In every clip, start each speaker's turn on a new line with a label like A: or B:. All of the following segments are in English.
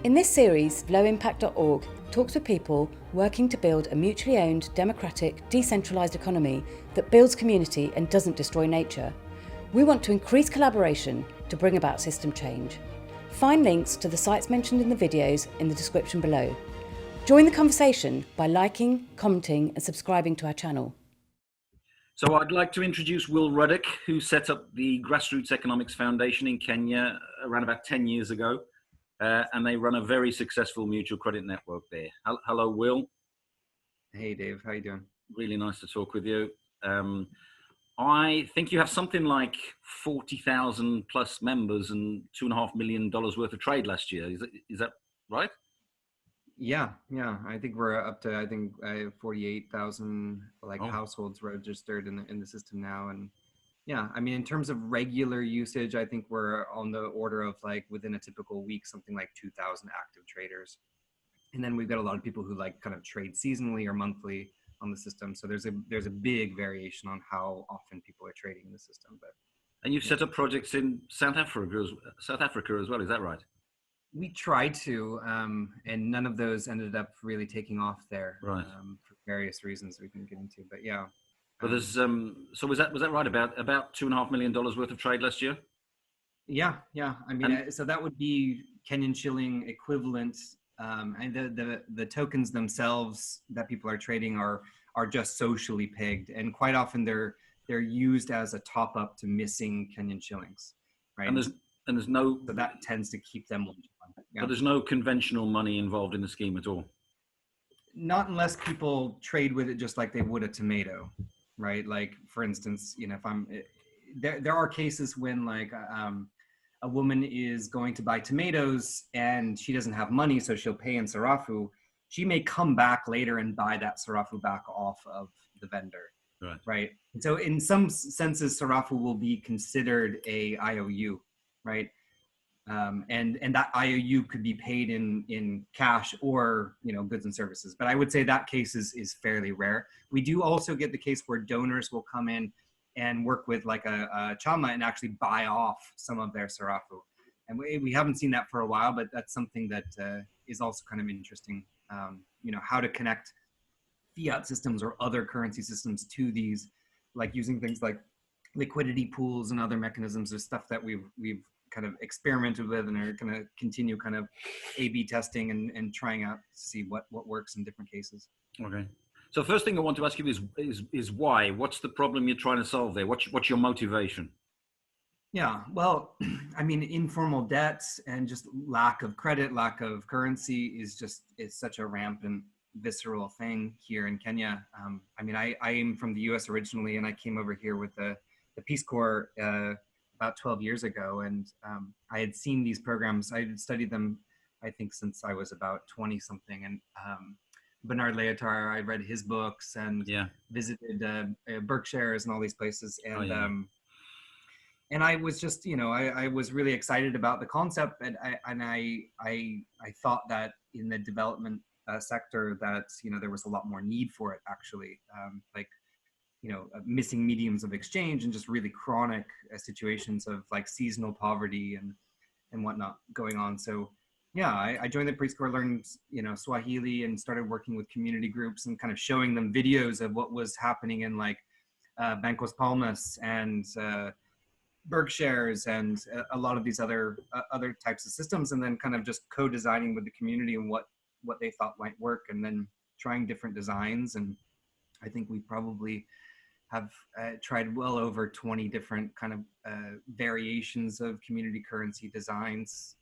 A: In this series, lowimpact.org talks with people working to build a mutually owned, democratic, decentralised economy that builds community and doesn't destroy nature. We want to increase collaboration to bring about system change. Find links to the sites mentioned in the videos in the description below. Join the conversation by liking, commenting and subscribing to our channel.
B: So I'd like to introduce Will Ruddick, who set up the Grassroots Economics Foundation in Kenya around about 10 years ago. And they run a very successful mutual credit network there. Hello, Will.
C: Hey, Dave. How you doing?
B: Really nice to talk with you. I think you have something like 40,000 plus members and $2.5 million worth of trade last year. Is that right?
C: Yeah. I think we're up to 48,000 households registered in the system now, and yeah, I mean, in terms of regular usage, I think we're on the order of within a typical week, something like 2,000 active traders. And then we've got a lot of people who kind of trade seasonally or monthly on the system. So there's a big variation on how often people are trading in the system.
B: And you've set up projects in South Africa as well, is that right?
C: We tried to, and none of those ended up really taking off there,
B: right?
C: For various reasons we can get into, but yeah.
B: But there's so was that right about $2.5 million worth of trade last year?
C: Yeah. I mean, so that would be Kenyan shilling equivalent, and the tokens themselves that people are trading are just socially pegged, and quite often they're used as a top up to missing Kenyan shillings, right?
B: And there's no,
C: so that tends to keep them.
B: Yeah. But there's no conventional money involved in the scheme at all.
C: Not unless people trade with it just like they would a tomato. Right, like for instance, if there are cases when a woman is going to buy tomatoes and she doesn't have money, so she'll pay in sarafu. She may come back later and buy that sarafu back off of the vendor, right? And so in some senses, sarafu will be considered a IOU, right? And that IOU could be paid in cash or goods and services. But I would say that case is fairly rare. We do also get the case where donors will come in and work with a chama and actually buy off some of their sarafu. And we haven't seen that for a while, but that's something that is also kind of interesting. How to connect fiat systems or other currency systems to these, using things like liquidity pools and other mechanisms, or stuff that we've kind of experimented with and are going to continue kind of A/B testing and trying out to see what works in different cases.
B: Okay. So first thing I want to ask you is why? What's the problem you're trying to solve there? What's your motivation?
C: Yeah, well, I mean, informal debts and just lack of credit, lack of currency is such a rampant, visceral thing here in Kenya. I mean, I am from the US originally, and I came over here with the Peace Corps about 12 years ago, and I had seen these programs. I had studied them, I think, since I was about 20 something, and Bernard Leotar, I read his books and visited Berkshires and all these places, and and I was just, I was really excited about the concept, and I thought that in the development sector that there was a lot more need for it, actually, missing mediums of exchange and just really chronic situations of seasonal poverty and whatnot going on. So yeah, I joined the Peace Corps, learned Swahili, and started working with community groups and kind of showing them videos of what was happening in Bancos Palmas and Berkshires and a lot of these other types of systems, and then kind of just co-designing with the community and what they thought might work, and then trying different designs. And I think we probably have tried well over 20 different kind of variations of community currency designs.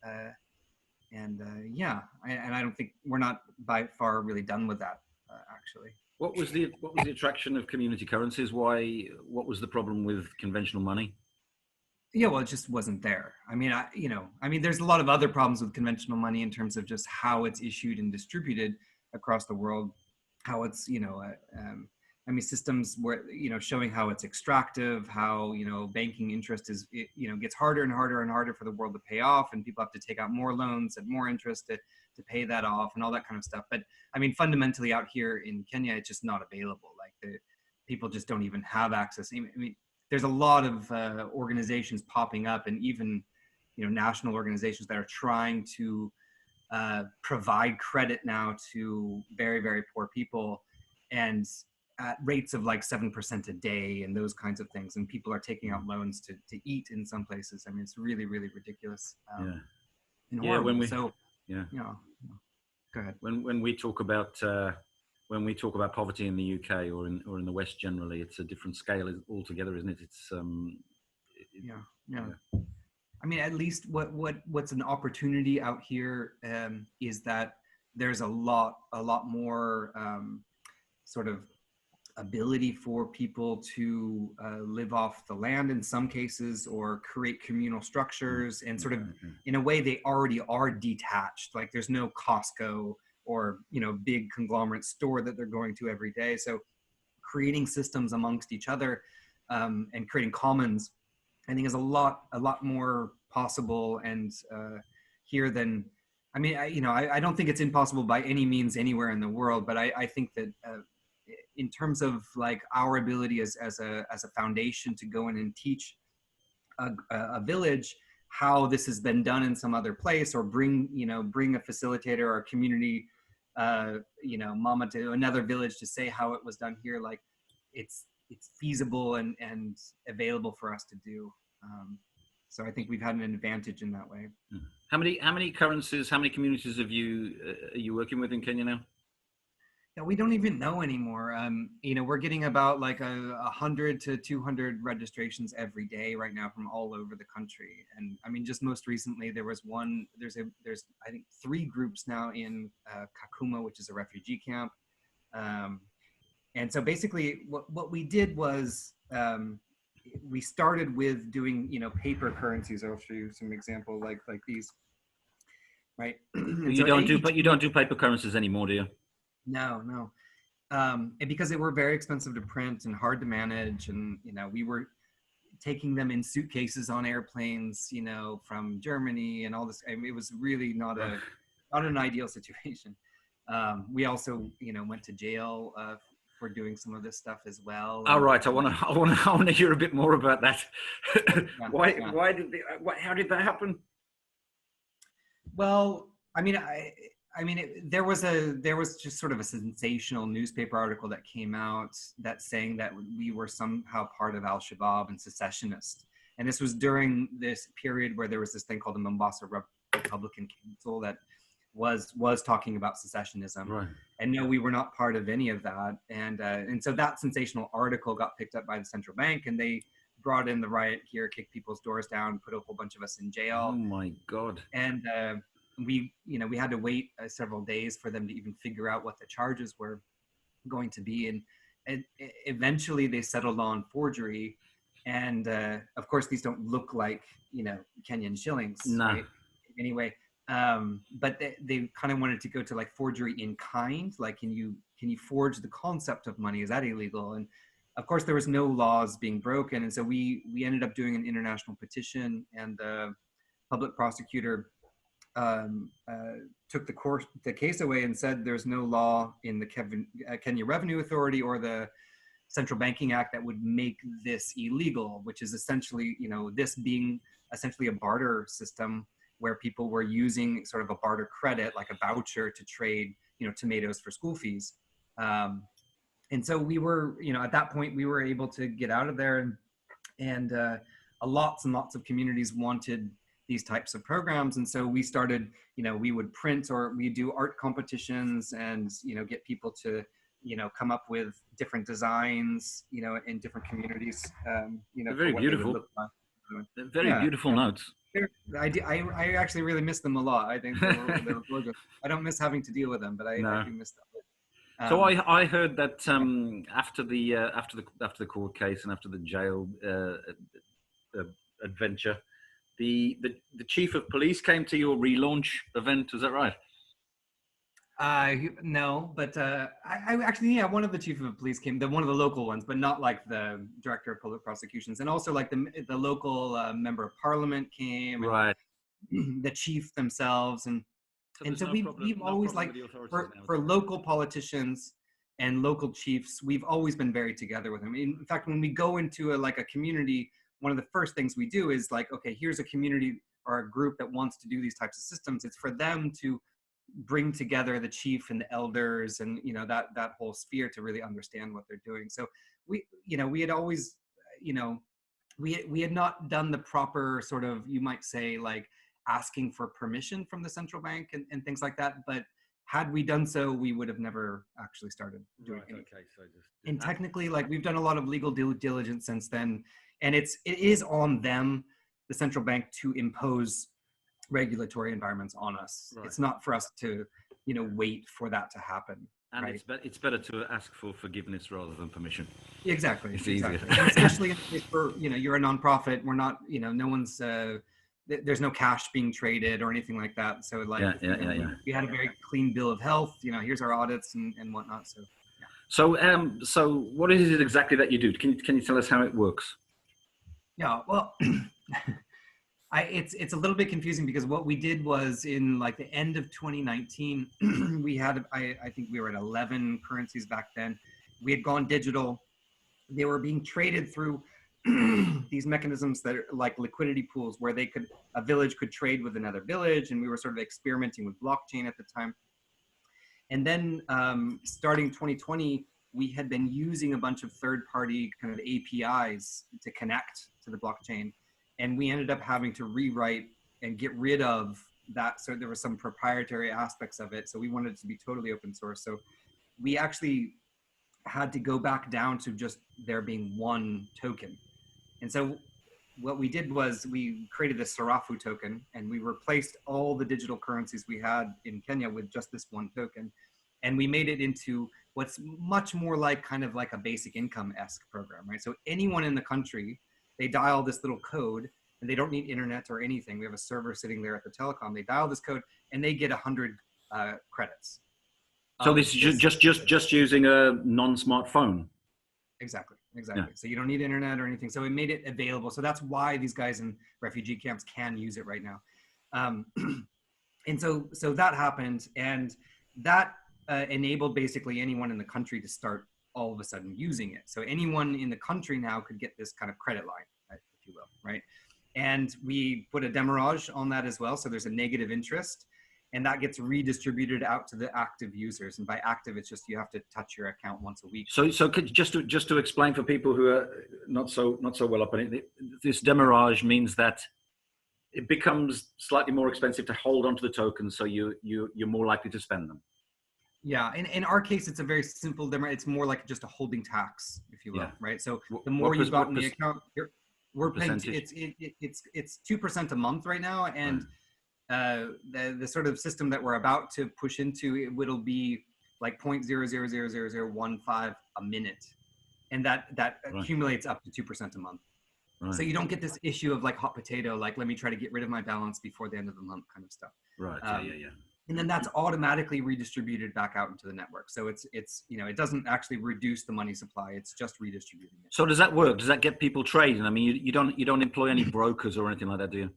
C: And I don't think we're not by far really done with that, actually.
B: What was the attraction of community currencies? What was the problem with conventional money?
C: Yeah, well, it just wasn't there. I mean, there's a lot of other problems with conventional money in terms of just how it's issued and distributed across the world, how it's, systems where, showing how it's extractive, how, banking interest is, gets harder and harder and harder for the world to pay off, and people have to take out more loans at more interest to pay that off and all that kind of stuff. But I mean, fundamentally out here in Kenya, it's just not available. People just don't even have access. I mean, there's a lot of organizations popping up, and even national organizations that are trying to provide credit now to very, very poor people, and at rates of like 7% a day and those kinds of things. And people are taking out loans to eat in some places. I mean, it's really, really ridiculous and horrible.
B: When we,
C: so,
B: yeah.
C: You know, go ahead.
B: When we talk about poverty in the UK or in the West generally, it's a different scale altogether, isn't it? It's
C: yeah. I mean, at least what's an opportunity out here is that there's a lot more sort of ability for people to live off the land in some cases, or create communal structures, and sort of in a way they already are detached. Like there's no Costco or big conglomerate store that they're going to every day. So creating systems amongst each other and creating commons, I think, is a lot more possible and here than, I mean, I don't think it's impossible by any means anywhere in the world, but I think that in terms of like our ability as a foundation to go in and teach a village how this has been done in some other place, or bring a facilitator or a community mama to another village to say how it was done here, like it's feasible and available for us to do. So I think we've had an advantage in that way.
B: How many currencies, how many communities are you working with in Kenya now?
C: Yeah, we don't even know anymore. We're getting about like 100 to 200 registrations every day right now from all over the country. And I mean, just most recently there was there's I think 3 groups now in Kakuma, which is a refugee camp. And so basically what we did was we started with doing paper currencies. I'll show you some example like these, right?
B: You don't do paper currencies anymore, do you?
C: No. And because they were very expensive to print and hard to manage, and we were taking them in suitcases on airplanes, from Germany and all this. I mean, it was really not an ideal situation. We also, went to jail for doing some of this stuff as well.
B: All right, I want to hear a bit more about that. How did that happen?
C: Well, I mean, there was just sort of a sensational newspaper article that came out that saying that we were somehow part of Al-Shabaab and secessionists. And this was during this period where there was this thing called the Mombasa Republican Council that was talking about secessionism. Right. And no, we were not part of any of that. And so that sensational article got picked up by the central bank, and they brought in the riot gear, kicked people's doors down, put a whole bunch of us in jail.
B: Oh my God.
C: And we had to wait several days for them to even figure out what the charges were going to be. And eventually they settled on forgery. And of course, these don't look like, Kenyan shillings.
B: No.
C: Right? Anyway, but they kind of wanted to go to like forgery in kind. Like, can you forge the concept of money? Is that illegal? And of course, there was no laws being broken. And so we ended up doing an international petition, and the public prosecutor took the case away and said there's no law in the Kenya Revenue Authority or the Central Banking Act that would make this illegal, which is essentially, this being essentially a barter system where people were using sort of a barter credit, like a voucher, to trade, tomatoes for school fees. And so we were, at that point, we were able to get out of there, and lots and lots of communities wanted these types of programs. And so we started, we would print, or we do art competitions, and, get people to, come up with different designs, in different communities.
B: Very beautiful. Very beautiful notes.
C: I actually really miss them a lot. I think they were gorgeous. I don't miss having to deal with them, but I do miss them.
B: So I heard that after the court case and after the jail adventure, the chief of police came to your relaunch event. Is that right?
C: No, but I actually, one of the chief of police came, one of the local ones, but not like the director of public prosecutions, and also like the local member of parliament came,
B: right?
C: The chief themselves, and so we've always, like, for local politicians and local chiefs, we've always been very together with them. In fact, when we go into a community, one of the first things we do is like, okay, here's a community or a group that wants to do these types of systems. It's for them to bring together the chief and the elders and, you know, that whole sphere to really understand what they're doing. So we had always, we had not done the proper sort of, you might say, like asking for permission from the central bank and things like that. But had we done so, we would have never actually started doing anything. Okay, so and technically, like, we've done a lot of legal due diligence since then, and it is on them, the central bank, to impose regulatory environments on us. Right. It's not for us to, wait for that to happen.
B: And right? It's better to ask for forgiveness rather than permission.
C: Exactly.
B: It's
C: exactly.
B: easier.
C: Especially for, you're a nonprofit. We're not, no one's, there's no cash being traded or anything like that. So like, we had a very clean bill of health, here's our audits and whatnot. So, yeah.
B: So what is it exactly that you do? Can you tell us how it works?
C: Yeah, well, it's a little bit confusing because what we did was in like the end of 2019, we had, I think we were at 11 currencies back then. We had gone digital. They were being traded through these mechanisms that are like liquidity pools where a village could trade with another village. And we were sort of experimenting with blockchain at the time. And then starting 2020, we had been using a bunch of third-party kind of APIs to connect to the blockchain. And we ended up having to rewrite and get rid of that. So there were some proprietary aspects of it. So we wanted it to be totally open source. So we actually had to go back down to just there being one token. And so what we did was we created a Sarafu token, and we replaced all the digital currencies we had in Kenya with just this one token. And we made it into what's much more like kind of like a basic income-esque program, right? So anyone in the country, they dial this little code, and they don't need internet or anything. We have a server sitting there at the telecom. They dial this code, and they get 100 credits.
B: So this is just using a non-smartphone.
C: Exactly. Yeah. So you don't need internet or anything. So we made it available. So that's why these guys in refugee camps can use it right now. And so that happened, and that enabled basically anyone in the country to start all of a sudden using it. So anyone in the country now could get this kind of credit line, if you will, right? And we put a demurrage on that as well. So there's a negative interest, and that gets redistributed out to the active users. And by active, it's just you have to touch your account once a week.
B: So could just to explain for people who are not so well up on it, this demurrage means that it becomes slightly more expensive to hold onto the tokens, so you're more likely to spend them.
C: Yeah, in our case, it's a very simple demurrage. It's more like just a holding tax, if you will, right? So the more you've got in the account, we're paying. It's 2% a month right now, and the sort of system that we're about to push into, it'll be like 0.000015 a minute, and that accumulates up to 2% a month. Right. So you don't get this issue of like hot potato, like let me try to get rid of my balance before the end of the month kind of stuff.
B: Right. Yeah.
C: And then that's automatically redistributed back out into the network. So it's it doesn't actually reduce the money supply. It's just redistributing it.
B: So does that work? Does that get people trading? I mean, you don't employ any brokers or anything like that, do you?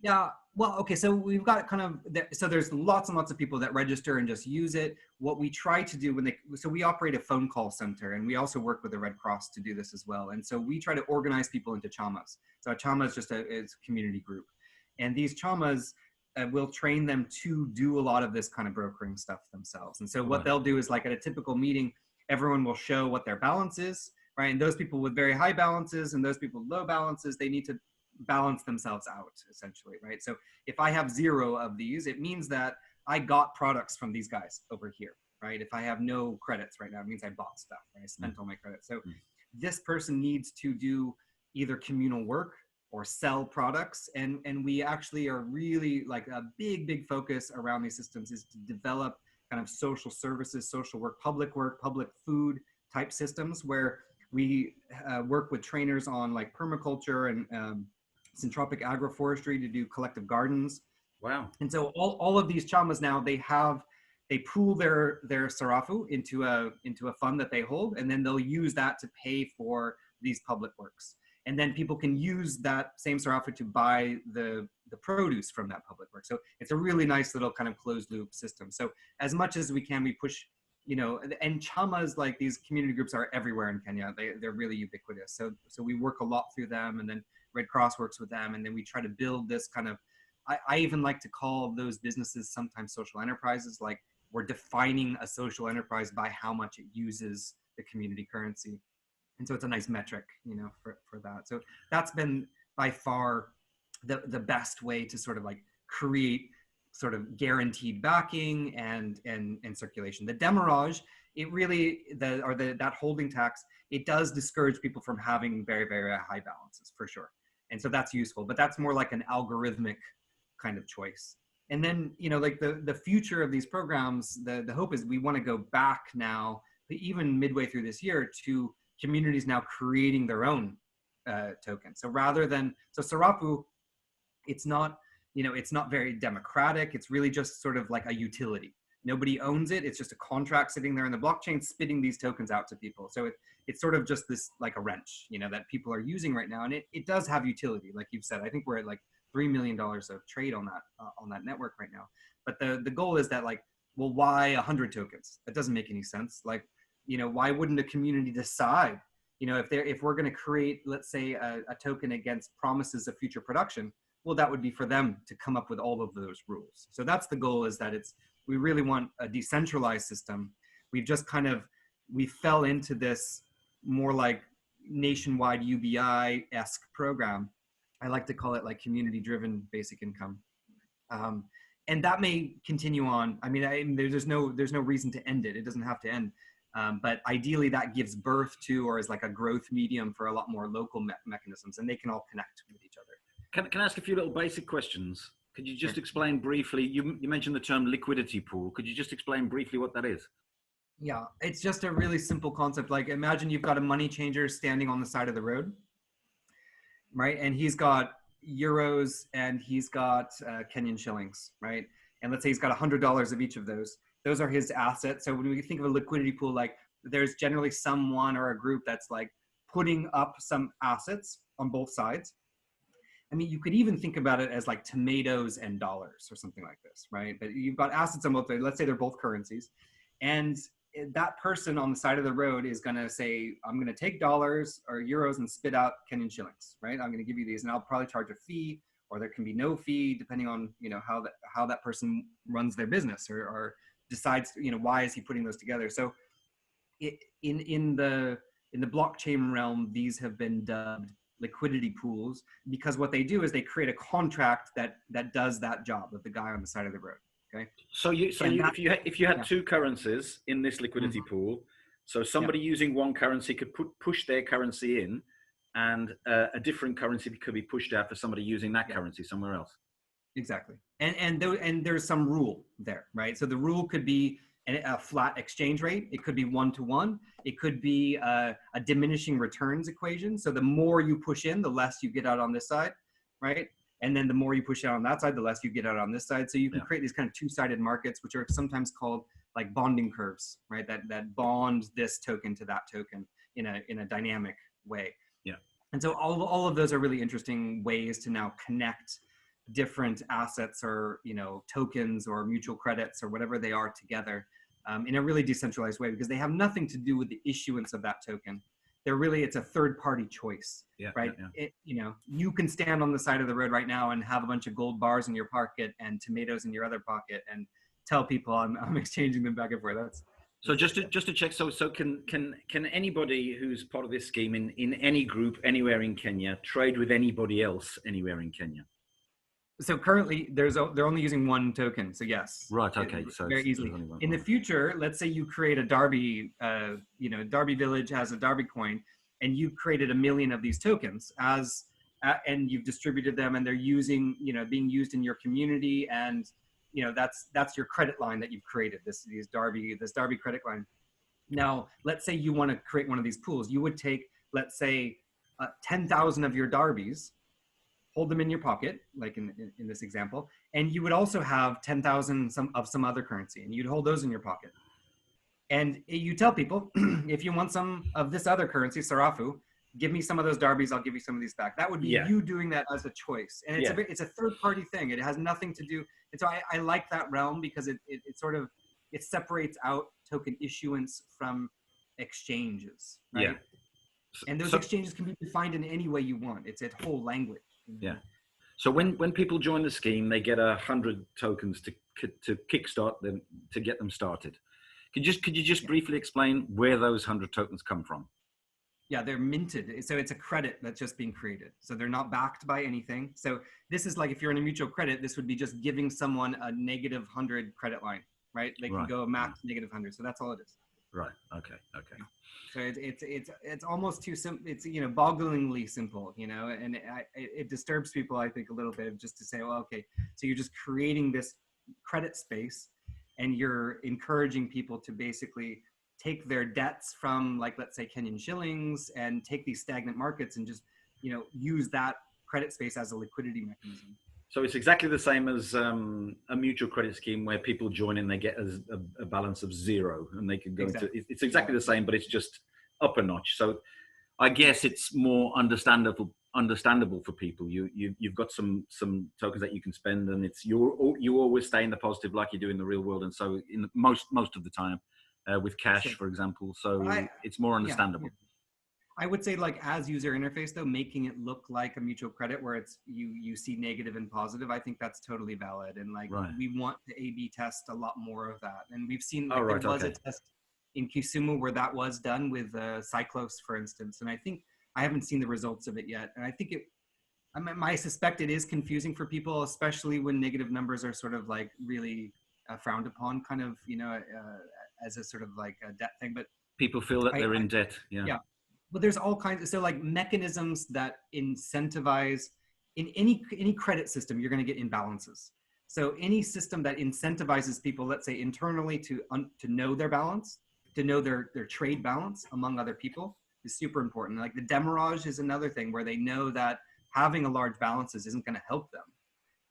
C: Yeah. Well, okay. So we've got kind of, so there's lots and lots of people that register and just use it. What we try to do so we operate a phone call center, and we also work with the Red Cross to do this as well. And so we try to organize people into chamas. So a chama is just it's a community group. And these chamas, we'll train them to do a lot of this kind of brokering stuff themselves. And so what they'll do is, like at a typical meeting, everyone will show what their balance is, right? And those people with very high balances and those people with low balances, they need to balance themselves out essentially, right? So if I have 0 of these, it means that I got products from these guys over here, right? If I have no credits right now, it means I bought stuff, right? I spent all my credits. So this person needs to do either communal work or sell products. And we actually are really, like, a big focus around these systems is to develop kind of social services, social work, public food type systems where we work with trainers on like permaculture and syntropic agroforestry to do collective gardens.
B: Wow. And
C: so all of these chamas now, they pool their sarafu into a fund that they hold, and then they'll use that to pay for these public works. And then people can use that same sarafu to buy the produce from that public work. So it's a really nice little kind of closed loop system. So as much as we can, we push, and chamas, like these community groups, are everywhere in Kenya. They're really ubiquitous. So we work a lot through them, and then Red Cross works with them. And then we try to build this kind of I even like to call those businesses sometimes social enterprises. Like, we're defining a social enterprise by how much it uses the community currency. And so it's a nice metric, you know, for that. So that's been by far the best way to sort of like create sort of guaranteed backing and circulation. The demurrage, it really, that holding tax, it does discourage people from having very, very high balances, for sure. And so that's useful, but that's more like an algorithmic kind of choice. And then, you know, like the future of these programs, the hope is we want to go back now, even midway through this year, to communities now creating their own token. So rather than, so Sarafu, it's not, you know, it's not very democratic. It's really just sort of like a utility. Nobody owns it. It's just a contract sitting there in the blockchain spitting these tokens out to people. So it's sort of just this, like a wrench, you know, that people are using right now. And it does have utility, like you've said. I think we're at like $3 million of trade on that network right now. But the goal is that, like, well, why 100 tokens? That doesn't make any sense. Like, you know, why wouldn't a community decide, you know, if we're going to create, let's say, a token against promises of future production, well, that would be for them to come up with all of those rules. So that's the goal, is that we really want a decentralized system. We've just kind of, we fell into this more like nationwide UBI-esque program. I like to call it like community-driven basic income. And that may continue on. I mean, there's no reason to end it. It doesn't have to end. But ideally that gives birth to, or is like a growth medium for a lot more local mechanisms, and they can all connect with each other.
B: Can I ask a few little basic questions? Could you just
C: Sure.
B: explain briefly, you mentioned the term liquidity pool. Could you just explain briefly what that is?
C: Yeah, it's just a really simple concept. Like, imagine you've got a money changer standing on the side of the road, right? And he's got euros and he's got Kenyan shillings, right? And let's say he's got $100 of each of those. Those are his assets. So when we think of a liquidity pool, like, there's generally someone or a group that's like putting up some assets on both sides. I mean, you could even think about it as like tomatoes and dollars or something like this, right? But you've got assets on both, let's say they're both currencies. And that person on the side of the road is going to say, I'm going to take dollars or euros and spit out Kenyan shillings, right? I'm going to give you these, and I'll probably charge a fee, or there can be no fee depending on, you know, how that person runs their business, or decides, you know, why is he putting those together? So in the blockchain realm, these have been dubbed liquidity pools, because what they do is they create a contract that does that job of the guy on the side of the road. Okay.
B: If you had two currencies in this liquidity pool, so somebody using one currency could push their currency in, and a different currency could be pushed out for somebody using that currency somewhere else.
C: Exactly. And there's some rule there, right? So the rule could be a flat exchange rate. It could be 1-to-1. It could be a diminishing returns equation. So the more you push in, the less you get out on this side, right? And then the more you push out on that side, the less you get out on this side. So you can create these kind of two-sided markets, which are sometimes called like bonding curves, right? That bond this token to that token in a dynamic way.
B: Yeah.
C: And so all of those are really interesting ways to now connect different assets, or, you know, tokens or mutual credits or whatever they are together in a really decentralized way, because they have nothing to do with the issuance of that token. It's a third party choice, right? Yeah. You know, you can stand on the side of the road right now and have a bunch of gold bars in your pocket and tomatoes in your other pocket and tell people I'm exchanging them back and forth.
B: So just to check, so can anybody who's part of this scheme in any group anywhere in Kenya trade with anybody else anywhere in Kenya?
C: So currently they're only using one token. So yes.
B: Right. Okay. So
C: very easily. In the future, let's say you create a Darby, you know, Darby Village has a Darby coin, and you've created 1 million of these tokens and you've distributed them, and they're being used in your community. And, you know, that's your credit line that you've created, this Darby credit line. Now, let's say you want to create one of these pools. You would take, let's say, 10,000 of your Darbies, hold them in your pocket, like in this example, and you would also have 10,000 of some other currency, and you'd hold those in your pocket. And you tell people, if you want some of this other currency, Sarafu, give me some of those Darbies, I'll give you some of these back. That would be you doing that as a choice. And it's a third party thing. It has nothing to do. And so I like that realm, because it separates out token issuance from exchanges, right?
B: Yeah.
C: And those exchanges can be defined in any way you want. It's a whole language.
B: Yeah. So when people join the scheme, they get 100 tokens to kickstart them, to get them started. Could you just briefly explain where those 100 tokens come from?
C: Yeah, they're minted. So it's a credit that's just being created. So they're not backed by anything. So this is like, if you're in a mutual credit, this would be just giving someone a -100 credit line, right? They can go max -100. So that's all it is.
B: Right. Okay. Okay.
C: So it's almost too simple. It's, you know, bogglingly simple, you know, and it disturbs people, I think, a little bit, just to say, well, okay, so you're just creating this credit space, and you're encouraging people to basically take their debts from, like, let's say Kenyan shillings, and take these stagnant markets and just, you know, use that credit space as a liquidity mechanism.
B: So it's exactly the same as a mutual credit scheme where people join and they get a balance of 0, and they can go into. It's exactly the same, but it's just up a notch. So I guess it's more understandable for people. You've got some tokens that you can spend, and it's you always stay in the positive like you do in the real world, and so in most of the time with cash, for example. So it's more understandable.
C: Yeah. I would say, like, as user interface though, making it look like a mutual credit where it's you see negative and positive, I think that's totally valid. And like, we want to A/B test a lot more of that. And we've seen, like, there was a test in Kisumu where that was done with Cyclos, for instance. And I think I haven't seen the results of it yet. And I think I suspect it is confusing for people, especially when negative numbers are sort of like really frowned upon, kind of, you know, as a sort of like a debt thing. But
B: people feel that they're in debt. Yeah.
C: But there's all kinds of, so like mechanisms that incentivize, in any credit system, you're going to get imbalances. So any system that incentivizes people, let's say internally, to know their balance, to know their trade balance among other people, is super important. Like the demurrage is another thing where they know that having a large balances isn't going to help them,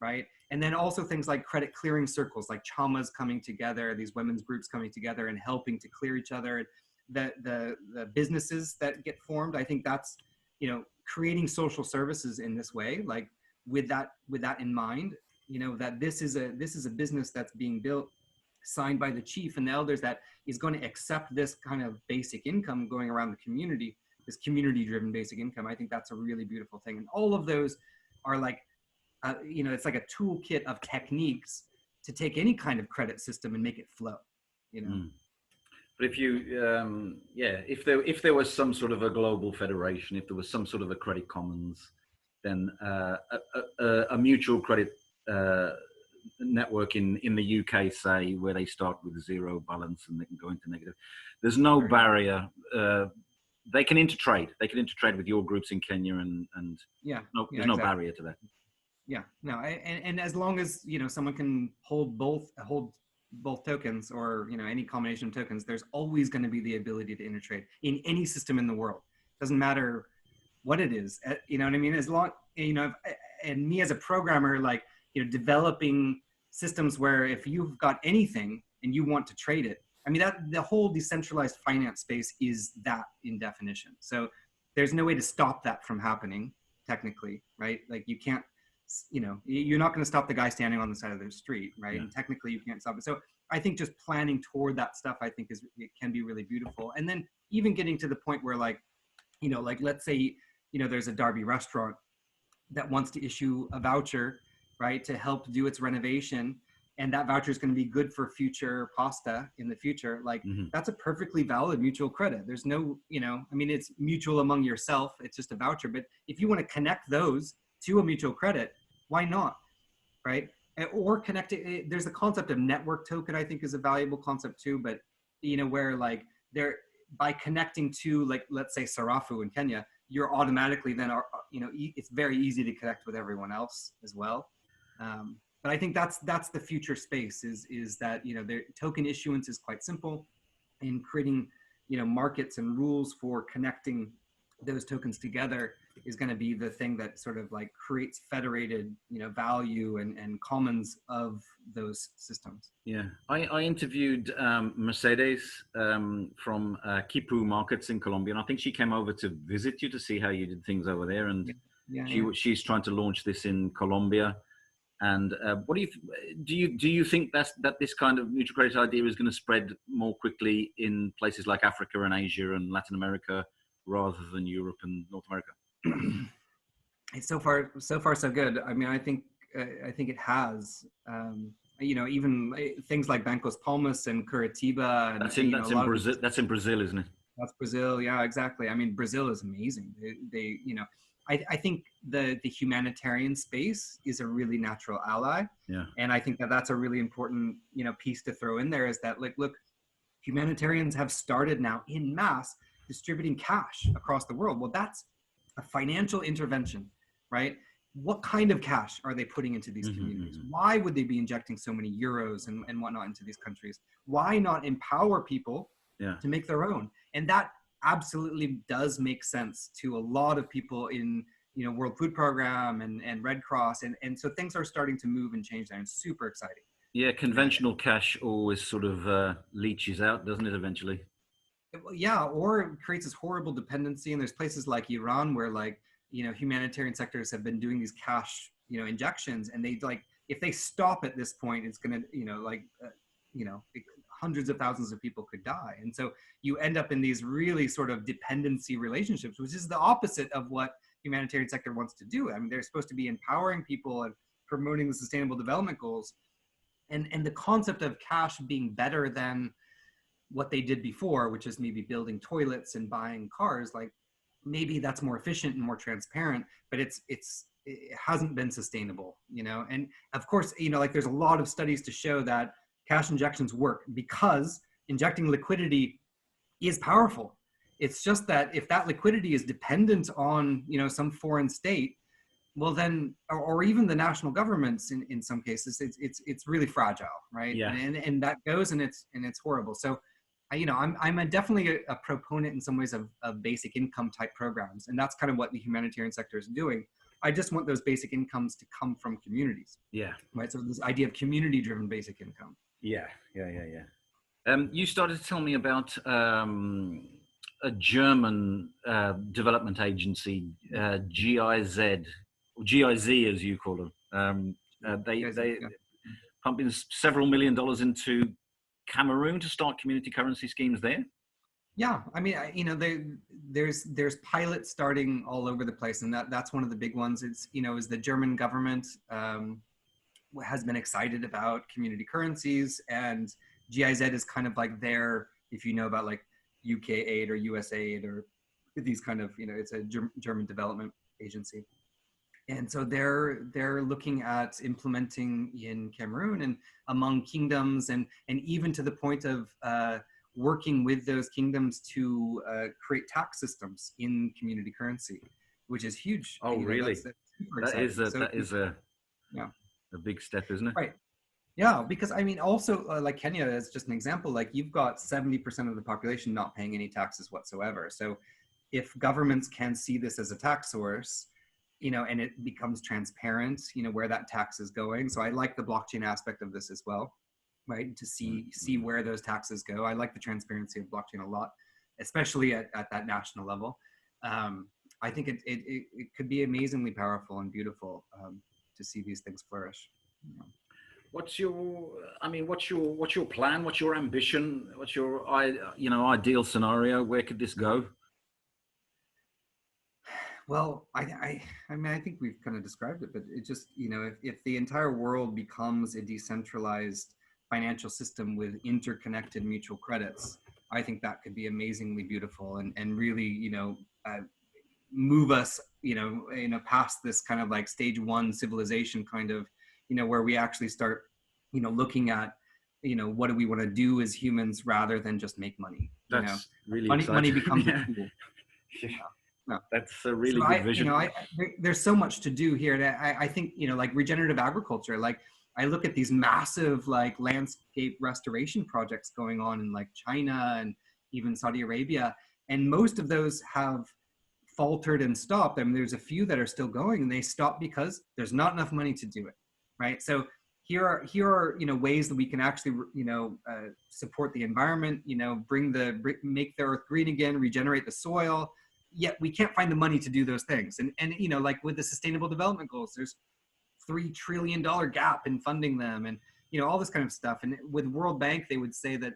C: right? And then also things like credit clearing circles, like chamas coming together, these women's groups coming together and helping to clear each other. The businesses that get formed, I think that's, you know, creating social services in this way, like with that in mind, you know, that this is a business that's being built, signed by the chief and the elders, that is going to accept this kind of basic income going around the community, this community driven basic income. I think that's a really beautiful thing. And all of those are like, you know, it's like a toolkit of techniques to take any kind of credit system and make it flow, you know.
B: But if you, if there was some sort of a global federation, if there was some sort of a credit commons, then a mutual credit network in the UK, say, where they start with 0 balance and they can go into negative, there's no barrier. They can intertrade. They can intertrade with your groups in Kenya, and there's no barrier to that.
C: Yeah, no, and as long as, you know, someone can hold both tokens, or, you know, any combination of tokens, there's always going to be the ability to intertrade in any system in the world. Doesn't matter what it is, you know what I mean? As long, you know, and me as a programmer, like, you know, developing systems where if you've got anything and you want to trade it, I mean, that the whole decentralized finance space is that in definition. So there's no way to stop that from happening technically, right? Like, you can't, you know, you're not going to stop the guy standing on the side of the street, right? Yeah. And technically you can't stop it. So I think just planning toward that stuff, I think it can be really beautiful. And then even getting to the point where, like, you know, like, let's say, you know, there's a Derby restaurant that wants to issue a voucher, right, to help do its renovation, and that voucher is going to be good for future pasta in the future. Like, that's a perfectly valid mutual credit. There's no, you know, I mean, it's mutual among yourself. It's just a voucher. But if you want to connect those to a mutual credit, why not, right? Or connect it. There's the concept of network token, I think, is a valuable concept too. But, you know, where, like, by connecting to, like, let's say Sarafu in Kenya, you're automatically then, you know, it's very easy to connect with everyone else as well. But I think that's the future space, is that, you know, the token issuance is quite simple, and creating, you know, markets and rules for connecting those tokens together is going to be the thing that sort of like creates federated, you know, value and commons of those systems.
B: Yeah, I interviewed Mercedes from Kipu Markets in Colombia, and I think she came over to visit you to see how you did things over there, and she's trying to launch this in Colombia. And what do you think that this kind of mutual credit idea is going to spread more quickly in places like Africa and Asia and Latin America rather than Europe and North America?
C: It's so far so good. I mean, I think it has. You know, even things like Bancos Palmas and Curitiba, and
B: That's in
C: you know, a lot of
B: Brazil. That's in Brazil, isn't it?
C: that's Brazil. Yeah, exactly. I mean, Brazil is amazing. They you know, I think the humanitarian space is a really natural ally,
B: Yeah.
C: and I think that that's a really important, you know, piece to throw in there, is that, like, look, humanitarians have started now in mass distributing cash across the world. Well, that's a financial intervention, right? What kind of cash are they putting into these communities? Why would they be injecting so many euros and whatnot into these countries? Why not empower people
B: Yeah.
C: to make their own? And that absolutely does make sense to a lot of people in, you know, World Food Program and Red Cross. And so things are starting to move and change there, and it's super exciting.
B: Yeah, conventional cash always sort of leaches out, doesn't it, eventually?
C: Yeah, or it creates this horrible dependency. And there's places like Iran where, like, you know, humanitarian sectors have been doing these cash, you know, injections, and they, like, if they stop at this point, it's gonna, you know, like, you know, hundreds of thousands of people could die. And so you end up in these really sort of dependency relationships, which is the opposite of what humanitarian sector wants to do. I mean, they're supposed to be empowering people and promoting the sustainable development goals. And the concept of cash being better than what they did before, which is maybe building toilets and buying cars, like, maybe that's more efficient and more transparent, but it hasn't been sustainable, you know. And of course, you know, like, there's a lot of studies to show that cash injections work because injecting liquidity is powerful. It's just that if that liquidity is dependent on, you know, some foreign state, well then, or even the national governments in some cases, it's really fragile, right?
B: Yeah.
C: And that goes, and it's horrible. So you know, I'm definitely a proponent in some ways of basic income type programs, and that's kind of what the humanitarian sector is doing. I just want those basic incomes to come from communities.
B: Yeah.
C: Right. So this idea of community driven basic income.
B: Yeah. You started to tell me about a German development agency, GIZ, GIZ as you call them. They pumping several $1 million into Cameroon to start community currency schemes there.
C: Yeah, I mean, you know, there's pilots starting all over the place, and that's one of the big ones. It's, you know, is the German government has been excited about community currencies, and GIZ is kind of like their, if you know about like UK aid or US aid or these kind of, you know, it's a German development agency. And so they're looking at implementing in Cameroon and among kingdoms, and even to the point of working with those kingdoms to create tax systems in community currency, which is huge.
B: Oh, really? That is a big step, isn't it?
C: Right. Yeah, because I mean, also like Kenya is just an example. Like, you've got 70% of the population not paying any taxes whatsoever. So if governments can see this as a tax source, you know, and it becomes transparent, you know, where that tax is going. So I like the blockchain aspect of this as well, right? To see where those taxes go. I like the transparency of blockchain a lot, especially at that national level. I think it could be amazingly powerful and beautiful to see these things flourish. You know.
B: What's your plan? What's your ambition? What's your ideal scenario? Where could this go?
C: Well, I mean, I think we've kind of described it, but it just, you know, if the entire world becomes a decentralized financial system with interconnected mutual credits, I think that could be amazingly beautiful and really, you know, move us, you know, past this kind of like stage one civilization kind of, you know, where we actually start, you know, looking at, you know, what do we want to do as humans rather than just make money.
B: That's,
C: you know?
B: really
C: money,
B: exciting.
C: money becomes
B: yeah.
C: a tool.
B: No. That's a really good vision.
C: You know, there's so much to do here. And I think, you know, like regenerative agriculture, like I look at these massive like landscape restoration projects going on in like China and even Saudi Arabia. And most of those have faltered and stopped. I mean, there's a few that are still going, and they stop because there's not enough money to do it. Right. So here are, you know, ways that we can actually, you know, support the environment, you know, make the earth green again, regenerate the soil. Yet we can't find the money to do those things. And you know, like with the sustainable development goals, there's $3 trillion gap in funding them, and, you know, all this kind of stuff. And with World Bank, they would say that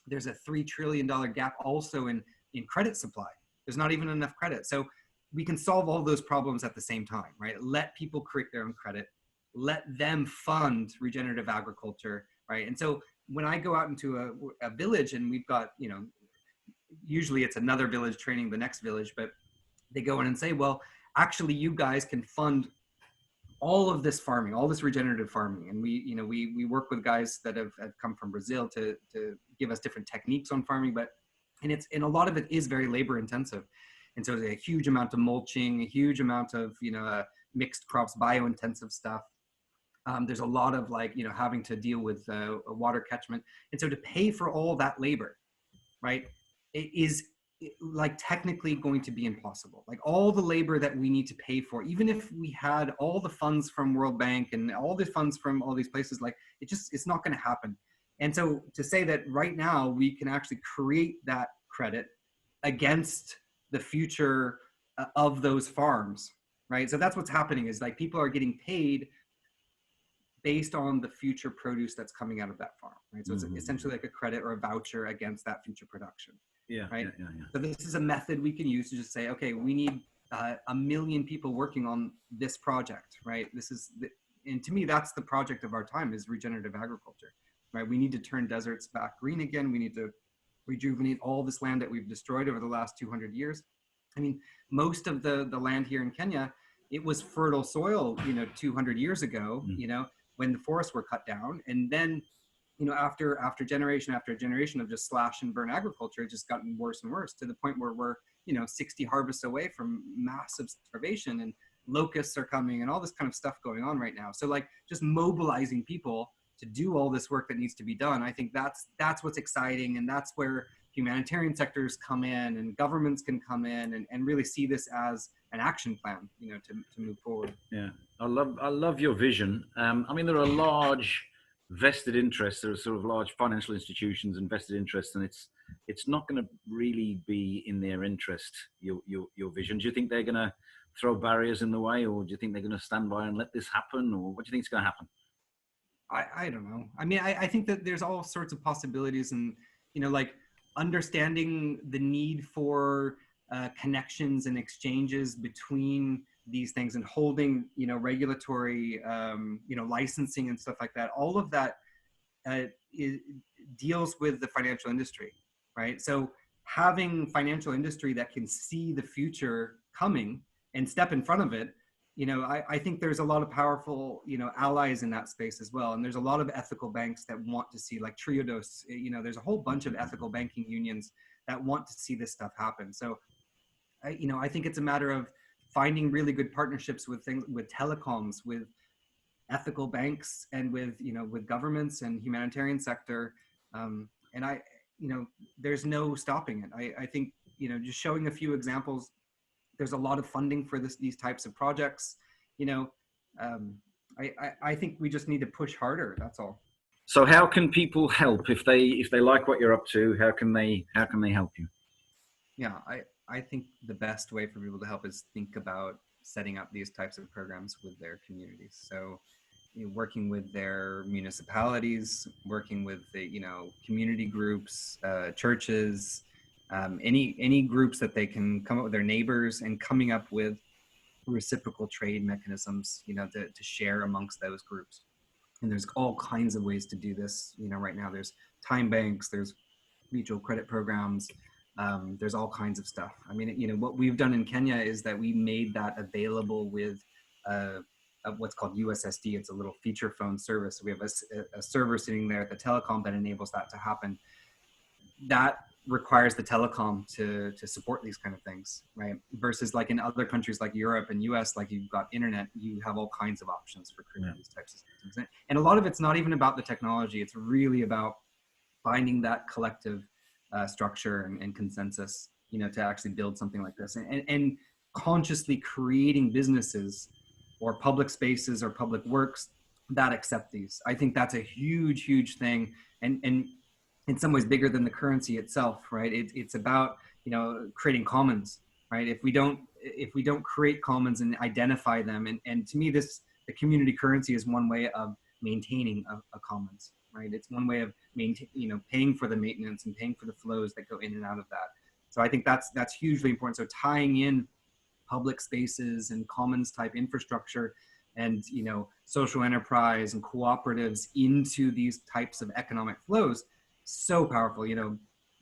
C: there's a $3 trillion gap also in credit supply. There's not even enough credit. So we can solve all those problems at the same time, right? Let people create their own credit, let them fund regenerative agriculture, right? And so when I go out into a village and we've got, usually it's another village training the next village, but they go in and say, well, actually you guys can fund all of this farming, all this regenerative farming. And we work with guys that have come from Brazil to give us different techniques on farming, and a lot of it is very labor intensive. And so there's a huge amount of mulching, a huge amount of, mixed crops, bio-intensive stuff. There's a lot of having to deal with water catchment. And so to pay for all that labor, right, it is technically going to be impossible. Like all the labor that we need to pay for, even if we had all the funds from World Bank and all the funds from all these places, it's not going to happen. And so to say that right now we can actually create that credit against the future of those farms, right? So that's what's happening, is people are getting paid based on the future produce that's coming out of that farm, right? So it's essentially like a credit or a voucher against that future production.
B: Yeah.
C: Right.
B: Yeah.
C: So this is a method we can use to just say, okay, we need 1 million people working on this project, right? And to me, that's the project of our time, is regenerative agriculture, right? We need to turn deserts back green again. We need to rejuvenate all this land that we've destroyed over the last 200 years. I mean, most of the land here in Kenya, it was fertile soil, 200 years ago, when the forests were cut down. And then, after generation after generation of just slash and burn agriculture, it's just gotten worse and worse, to the point where we're, 60 harvests away from massive starvation, and locusts are coming and all this kind of stuff going on right now. So just mobilizing people to do all this work that needs to be done, I think that's what's exciting. And that's where humanitarian sectors come in, and governments can come in and really see this as an action plan, to move forward.
B: Yeah, I love your vision. I mean, there are large vested interests. There are sort of large financial institutions and vested interests, and it's not going to really be in their interest, your vision. Do you think they're going to throw barriers in the way, or do you think they're going to stand by and let this happen, or what do you think is going to happen?
C: I don't know. I mean, I think that there's all sorts of possibilities, and understanding the need for connections and exchanges between these things, and holding, regulatory, licensing and stuff like that. All of that deals with the financial industry, right? So having financial industry that can see the future coming and step in front of it, I think there's a lot of powerful, allies in that space as well. And there's a lot of ethical banks that want to see, like Triodos, there's a whole bunch of ethical banking unions that want to see this stuff happen. So, I think it's a matter of finding really good partnerships with telecoms, with ethical banks, and with governments and humanitarian sector. And there's no stopping it. I think, just showing a few examples, there's a lot of funding for these types of projects. I think we just need to push harder. That's all.
B: So how can people help if they like what you're up to? How can they help you?
C: Yeah, I think the best way for people to help is think about setting up these types of programs with their communities. So, working with their municipalities, working with the community groups, churches, any groups that they can come up with, their neighbors, and coming up with reciprocal trade mechanisms, to share amongst those groups. And there's all kinds of ways to do this. Right now there's time banks, there's mutual credit programs, there's all kinds of stuff. I mean, what we've done in Kenya is that we made that available with what's called USSD. It's a little feature phone service. We have a server sitting there at the telecom that enables that to happen. That requires the telecom to support these kind of things, right? Versus like in other countries like Europe and US, like you've got internet, you have all kinds of options for creating these types of systems. And a lot of it's not even about the technology. It's really about finding that collective structure and consensus, to actually build something like this, and consciously creating businesses or public spaces or public works that accept these. I think that's a huge, huge thing. And in some ways bigger than the currency itself, right? It's about, creating commons, right? If we don't create commons and identify them, and to me, the community currency is one way of maintaining a commons, right? It's one way of paying for the maintenance and paying for the flows that go in and out of that. So I think that's hugely important. So tying in public spaces and commons type infrastructure and, social enterprise and cooperatives into these types of economic flows, so powerful.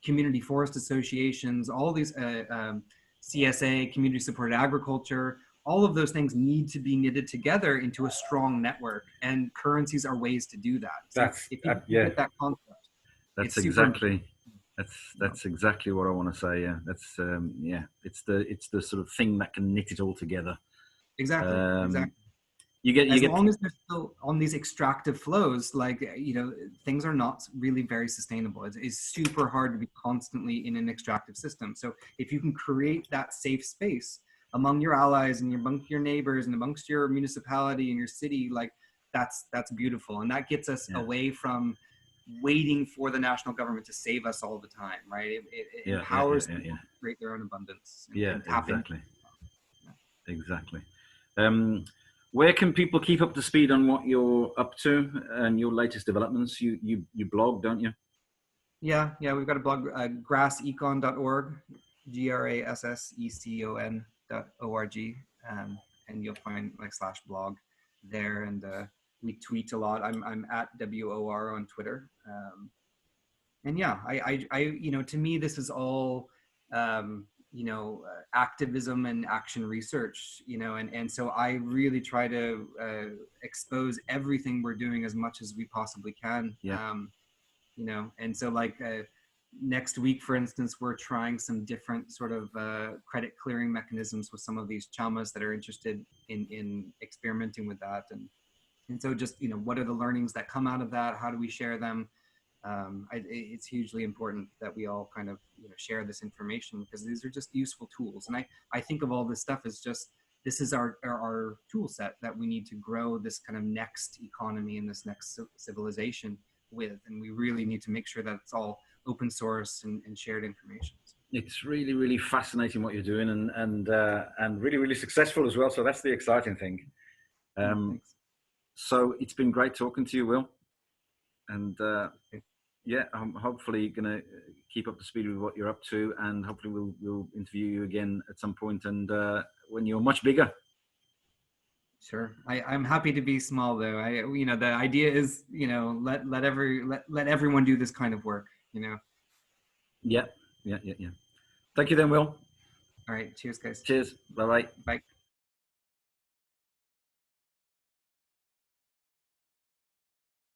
C: Community forest associations, all these CSA, community supported agriculture, all of those things need to be knitted together into a strong network, and currencies are ways to do that. So if you get that concept,
B: that's exactly what I want to say. Yeah, that's it's the sort of thing that can knit it all together.
C: Exactly.
B: As
C: long as they're still on these extractive flows, things are not really very sustainable. It's super hard to be constantly in an extractive system. So if you can create that safe space among your allies and amongst your neighbors and amongst your municipality and your city, that's beautiful. And that gets us away from waiting for the national government to save us all the time, right? It empowers people to create their own abundance.
B: Exactly. Where can people keep up to speed on what you're up to and your latest developments? You blog, don't you?
C: Yeah, we've got a blog, grassecon.org, grassecon.org, and you'll find /blog there, and we tweet a lot. I'm at WOR on Twitter, and yeah, I to me this is all activism and action research, and so I really try to expose everything we're doing as much as we possibly can. And so next week, for instance, we're trying some different sort of credit clearing mechanisms with some of these chamas that are interested in experimenting with that, and so just what are the learnings that come out of that? How do we share them? It's hugely important that we all kind of share this information, because these are just useful tools. And I think of all this stuff as just, this is our tool set that we need to grow this kind of next economy and this next civilization with. And we really need to make sure that it's all open source and shared information.
B: It's really, really fascinating what you're doing, and really, really successful as well. So that's the exciting thing. So it's been great talking to you, Will. And I'm hopefully going to keep up to speed with what you're up to, and hopefully we'll interview you again at some point, and when you're much bigger.
C: Sure. I'm happy to be small, though. The idea is, let everyone do this kind of work,
B: Yeah. Thank you then, Will.
C: All right. Cheers, guys.
B: Cheers. Bye-bye.
C: Bye.